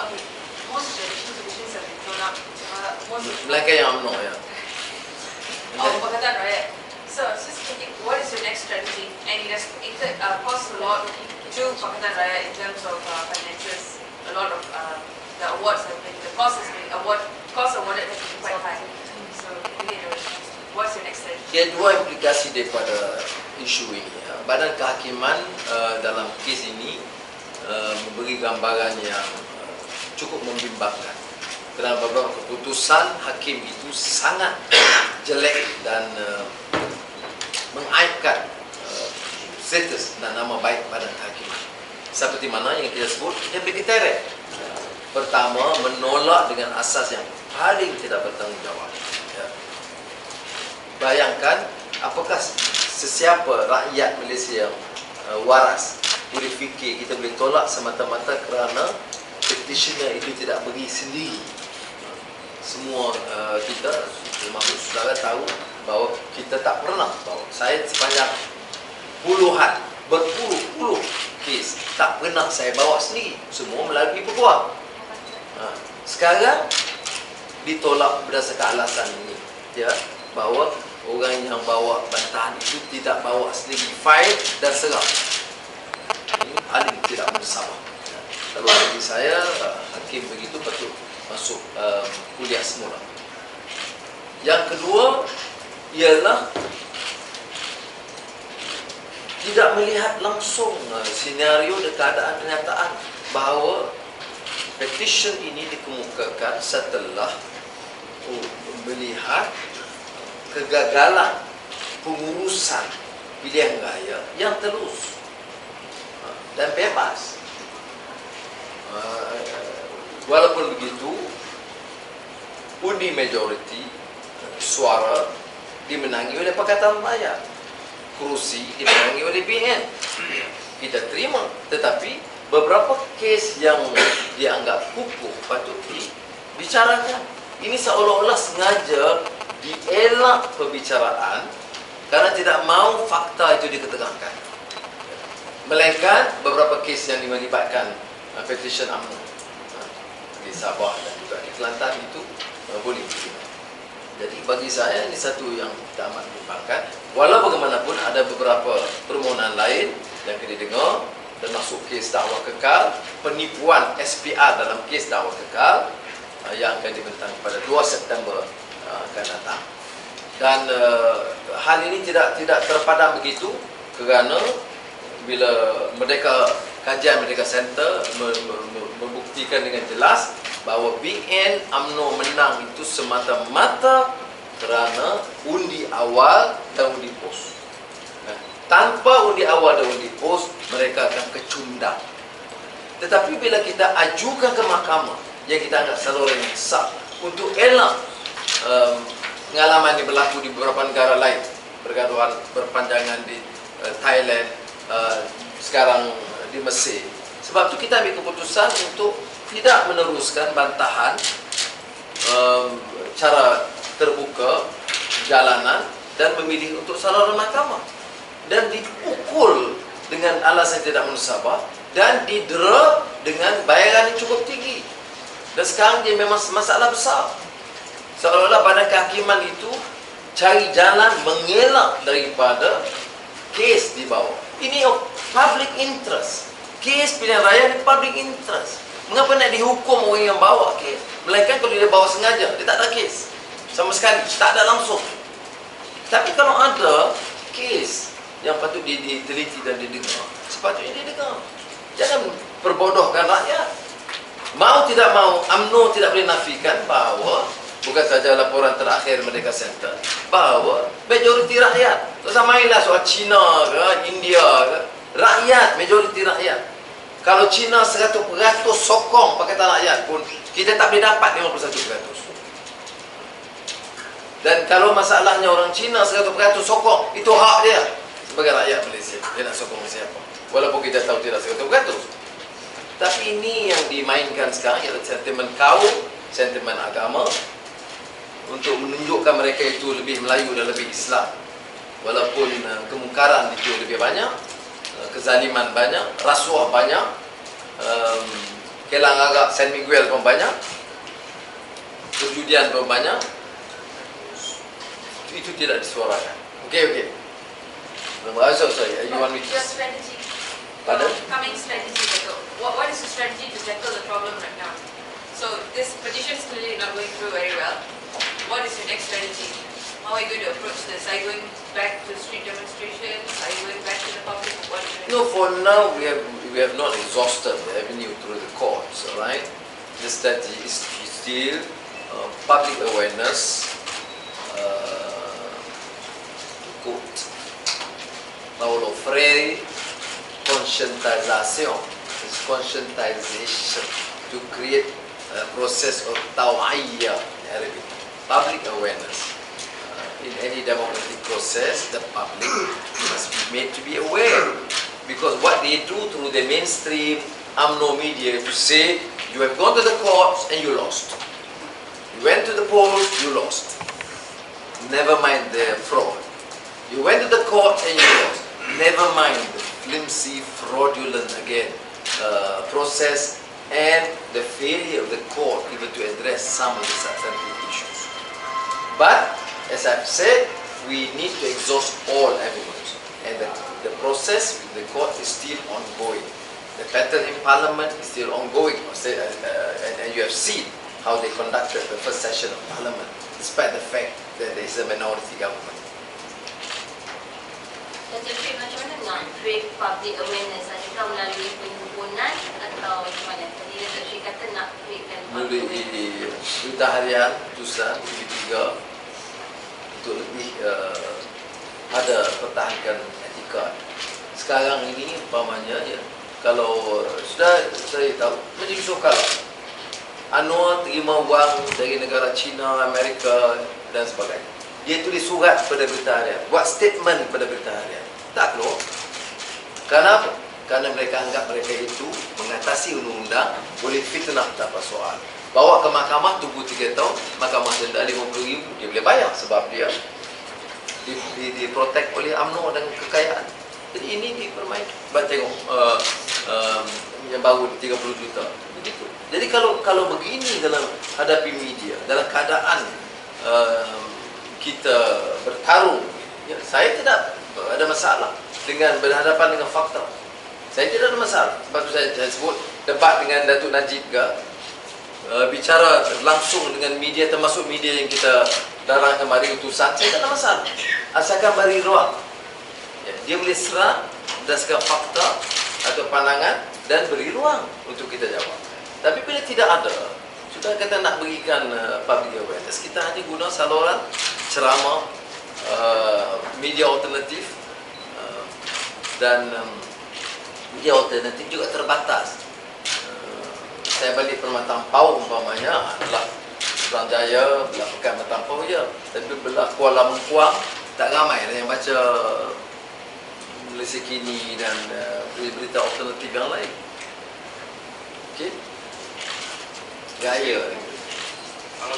Okay, most traditions have been thrown out. Melainkan yang UMNO ya. Pakatan Rakyat. So, just thinking, what is your next strategy? And it has cost a lot to Pakatan Rakyat in terms of financials. A lot of the awards have been, the cost awarded has been quite high. So, what's your next strategy? Dia dua implikasi daripada isu ini. Badan Kehakiman dalam kes ini memberi gambaran yang cukup membimbangkan. Kerana beberapa keputusan hakim itu sangat jelek dan mengaibkan status dan nama baik badan kehakiman. Seperti mana yang kita sebut, dia vegetarian. Pertama, menolak dengan asas yang paling tidak bertanggungjawab. Ya. Bayangkan, apakah sesiapa rakyat Malaysia yang waras boleh fikir kita boleh tolak semata-mata kerana petitioner itu tidak beri sendiri. Semua kita, termasuk saudara tahu bahawa kita tak pernah bawa. Saya sepanjang berpuluh-puluh kes tak pernah saya bawa sendiri. Semua melalui peguam. Sekarang ditolak berdasarkan alasan ini, ya, bahawa orang yang bawa bantahan itu tidak bawa sendiri file dan serah. Ini paling tidak bersabar. Kalau bagi saya, hakim begitu patut masuk kuliah semula. Yang kedua ialah tidak melihat langsung senario dan keadaan kenyataan bahawa petition ini dikemukakan setelah melihat kegagalan pengurusan pilihan raya yang telus dan bebas. Walaupun begitu, undi majoriti suara dimenangi oleh Pakatan Rakyat, kerusi dimenangi oleh BN. Kita terima, tetapi beberapa kes yang dianggap kukuh patut dibicarakan. Ini seolah-olah sengaja dielak perbicaraan kerana tidak mahu fakta itu diketegakkan. Melainkan beberapa kes yang melibatkan petition UMNO di Sabah dan juga di Kelantan itu boleh diterima. Jadi bagi saya ini satu yang kita amat membimbangkan. Walau bagaimanapun ada beberapa permohonan lain yang kita dengar, termasuk kes dakwa kekal, penipuan SPR dalam kes dakwa kekal yang akan dibentang pada 2 September akan datang. Dan hal ini tidak terpadam begitu kerana bila kajian Merdeka Center membuktikan dengan jelas bahawa BN UMNO menang itu semata-mata kerana undi awal dan undi pos. Tanpa undi awal dan undi pos, mereka akan kecundang. Tetapi bila kita ajukan ke mahkamah yang kita anggap saluran yang sah untuk elak pengalaman yang berlaku di beberapa negara lain, pergaduhan berpanjangan di Thailand, sekarang di Mesir. Sebab itu kita ambil keputusan untuk tidak meneruskan bantahan cara terbuka jalanan dan memilih untuk saluran mahkamah, dan dipukul dengan alasan tidak menusabah dan didera dengan bayaran yang cukup tinggi. Dan sekarang dia memang masalah besar. Seolah-olah badan kehakiman itu cari jalan mengelak daripada kes di bawah. Ini public interest. Kes pilihan raya ni public interest. Mengapa nak dihukum orang yang bawa kes? Melainkan kalau dia bawa sengaja, dia tak ada kes sama sekali, tak ada langsung. Tapi kalau ada kes yang patut diteliti dan didengar, sepatutnya didengar. Jangan perbodohkan rakyat. Mau tidak mau, UMNO tidak boleh nafikan bahawa bukan saja laporan terakhir Merdeka Center, bahawa majoriti rakyat, tak samailah soal Cina ke, India ke, rakyat, majoriti rakyat. Kalau Cina 100% sokong Pakatan Rakyat pun, kita tak boleh dapat 51%. Dan kalau masalahnya orang Cina 100% sokong, itu hak dia sebagai rakyat Malaysia. Dia nak sokong siapa, walaupun kita tahu tidak 100%. Tapi ini yang dimainkan sekarang ialah sentimen kaum, sentimen agama, untuk menunjukkan mereka itu lebih Melayu dan lebih Islam. Walaupun kemungkaran itu lebih banyak, kezaliman banyak, rasuah banyak, Kelang agak San Miguel pun banyak, perjudian pun banyak, itu tidak disuarakan. Okay. Sorry, you want me to... Your strategy. Pardon? Coming strategy, Dato. What is your strategy to tackle the problem right now? So this petition is clearly not going through very well. What is your next strategy? How are you going to approach this? Are you going back to street demonstrations? Are you going back to the public? What is your No, for now we have not exhausted the avenue through the courts, alright? The strategy is still public awareness, quote, Paulo Freire, conscientization, it's conscientization, to create a process of tawa'iyya in Arabic, public awareness. In any democratic process, the public must be made to be aware, because what they do through the mainstream UMNO media to say, you have gone to the courts and you lost. You went to the polls, you lost. Never mind the fraud. You went to the court and you lost. Never mind the flimsy, fraudulent process and the failure of the court even to address some of the substantive issues. But, as I've said, we need to exhaust all avenues, and the process with the court is still ongoing. The battle in Parliament is still ongoing, and you have seen how they conducted the first session of Parliament, despite the fact that there is a minority government. Dato' Sri, macam mana nak create public awareness? Adakah melalui perhimpunan atau macam mana? Tadi Dato' Sri kata nak createkan public awareness. Melalui berita harian, putusan, TV3, untuk lebih ada pertahankan etika. Sekarang ini umpamanya ya, kalau sudah saya tahu menjadi sokal, Anwar terima wang dari negara China, Amerika dan sebagainya. Dia tulis surat pada berita harian, buat statement pada berita harian. Tak keluar. Kenapa? Karena mereka anggap mereka itu mengatasi undang-undang, boleh fitnah, tak apa soal. Bawa ke mahkamah, tunggu 3 tahun, mahkamah denda 50,000, dia boleh bayar sebab dia diprotek oleh UMNO dan kekayaan. Jadi ini dipermainkan. Tengok yang baru 30 juta. Begitu. Jadi kalau begini dalam hadapi media, dalam keadaan kita bertarung, ya, saya tidak ada masalah dengan berhadapan dengan fakta. Saya tidak ada masalah. Sebab itu saya sebut debat dengan Datuk Najib ke, bicara langsung dengan media, termasuk media yang kita darang kemari utusan, saya tak ada masalah. Asalkan beri ruang. Ya, dia boleh serang berdasarkan fakta atau pandangan dan beri ruang untuk kita jawab. Tapi bila tidak ada, sudah kata nak berikan public awareness, kita hanya guna saluran ceramah, media alternatif, dan media alternatif juga terbatas. Saya balik Permata Ampau umpamanya adalah Suruhanjaya, belah Pekan Matampau je. Tapi belah Kuala Mengkuang tak ramai yang baca Malaysia Kini dan berita alternatif yang lain. Okey. Gaya. Kalau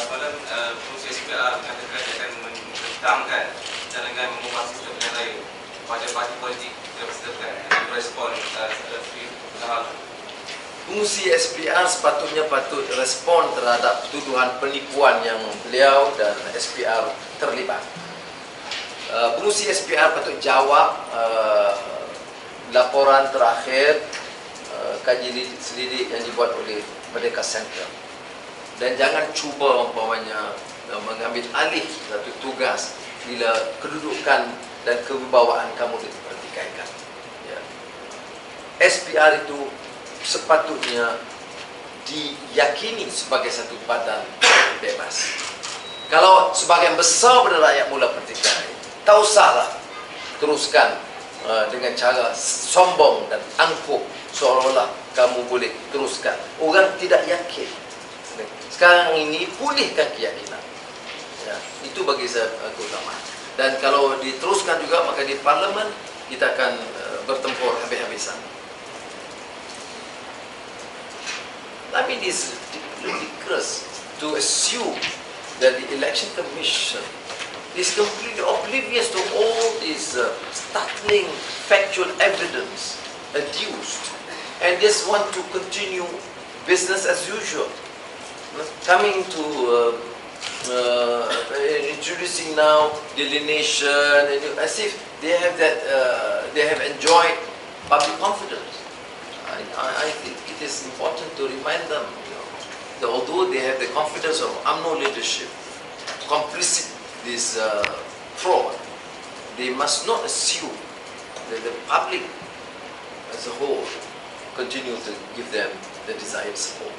semalam Pengurusi SPR mengatakan dia akan mententangkan cadangan mengubah sistem pilihan raya pada parti politik yang berserta dengan respon dalam Fungsi SPR sepatutnya patut respon terhadap tuduhan penipuan yang beliau dan SPR terlibat. Fungsi SPR patut jawab laporan terakhir kaji selidik yang dibuat oleh Merdeka Center. Dan jangan cuba umpamanya mengambil alih satu tugas bila kedudukan dan kewibawaan kamu dipertikaikan. Ya. SPR itu sepatutnya diyakini sebagai satu badan bebas. Kalau sebagian besar pada rakyat mula pertikaian, tak usahlah teruskan dengan cara sombong dan angkuh seolah-olah kamu boleh teruskan. Orang tidak yakin. Sekarang ini pulihkan keyakinan. Ya, itu bagi saya keutamaan. Dan kalau diteruskan juga, maka di Parlimen kita akan bertempur habis-habisan. I mean, it's ridiculous to assume that the Election Commission is completely oblivious to all this startling factual evidence adduced and just want to continue business as usual. Coming to introducing now delineation, and as if they have that, they have enjoyed public confidence. I think it is important to remind them, that although they have the confidence of UMNO leadership, complicit this fraud, they must not assume that the public as a whole continue to give them the desired support.